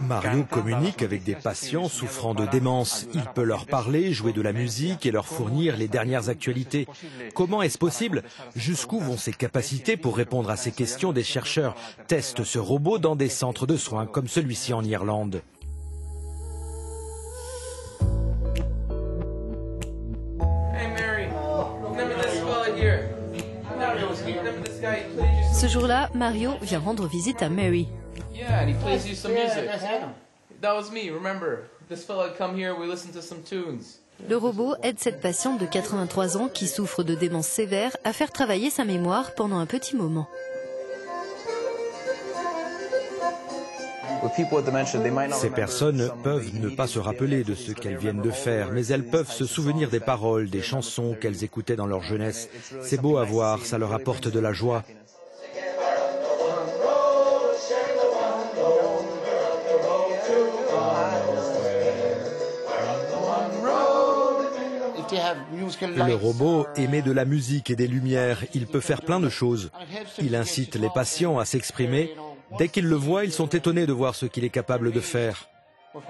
Mario communique avec des patients souffrant de démence. Il peut leur parler, jouer de la musique et leur fournir les dernières actualités. Comment est-ce possible? Jusqu'où vont ses capacités pour répondre à ces questions? Des chercheurs testent ce robot dans des centres de soins comme celui-ci en Irlande. Ce jour-là, Mario vient rendre visite à Mary. Le robot aide cette patiente de 83 ans qui souffre de démence sévère à faire travailler sa mémoire pendant un petit moment. Ces personnes peuvent ne pas se rappeler de ce qu'elles viennent de faire, mais elles peuvent se souvenir des paroles, des chansons qu'elles écoutaient dans leur jeunesse. C'est beau à voir, ça leur apporte de la joie. Le robot émet de la musique et des lumières. Il peut faire plein de choses. Il incite les patients à s'exprimer. Dès qu'ils le voient, ils sont étonnés de voir ce qu'il est capable de faire. On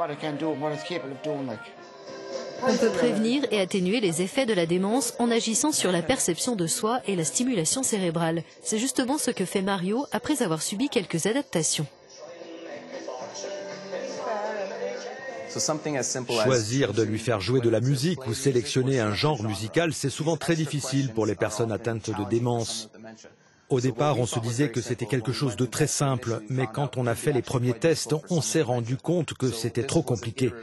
peut prévenir et atténuer les effets de la démence en agissant sur la perception de soi et la stimulation cérébrale. C'est justement ce que fait Mario après avoir subi quelques adaptations. Choisir de lui faire jouer de la musique ou sélectionner un genre musical, c'est souvent très difficile pour les personnes atteintes de démence. Au départ, on se disait que c'était quelque chose de très simple, mais quand on a fait les premiers tests, on s'est rendu compte que c'était trop compliqué.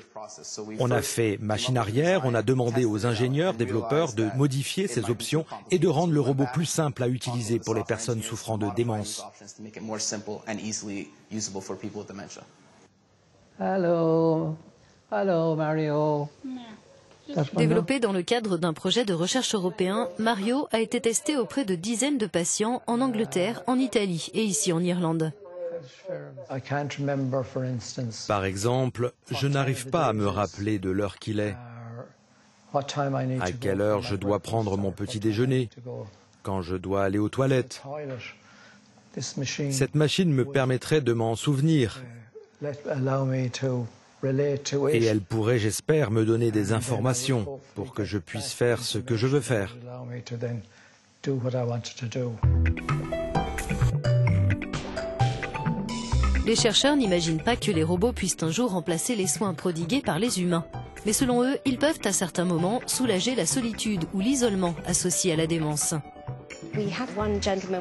On a fait machine arrière, on a demandé aux ingénieurs, développeurs de modifier ces options et de rendre le robot plus simple à utiliser pour les personnes souffrant de démence. Hello, Mario. Développé dans le cadre d'un projet de recherche européen, Mario a été testé auprès de dizaines de patients en Angleterre, en Italie et ici en Irlande. Par exemple, je n'arrive pas à me rappeler de l'heure qu'il est, à quelle heure je dois prendre mon petit déjeuner, quand je dois aller aux toilettes. Cette machine me permettrait de m'en souvenir. Et elle pourrait, j'espère, me donner des informations pour que je puisse faire ce que je veux faire. Les chercheurs n'imaginent pas que les robots puissent un jour remplacer les soins prodigués par les humains. Mais selon eux, ils peuvent à certains moments soulager la solitude ou l'isolement associé à la démence.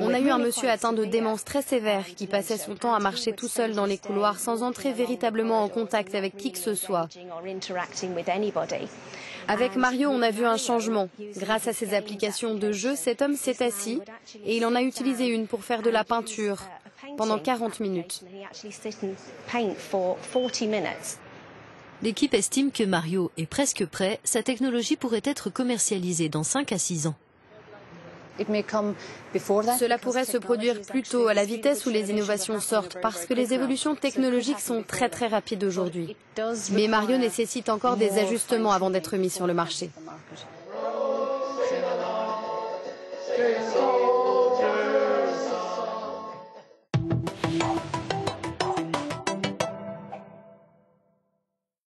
On a eu un monsieur atteint de démence très sévère qui passait son temps à marcher tout seul dans les couloirs sans entrer véritablement en contact avec qui que ce soit. Avec Mario, on a vu un changement. Grâce à ces applications de jeu, cet homme s'est assis et il en a utilisé une pour faire de la peinture pendant 40 minutes. L'équipe estime que Mario est presque prêt. Sa technologie pourrait être commercialisée dans 5 à 6 ans. Cela pourrait se produire plus tôt, à la vitesse où les innovations sortent, parce que les évolutions technologiques sont très rapides aujourd'hui. Mais Mario nécessite encore des ajustements avant d'être mis sur le marché.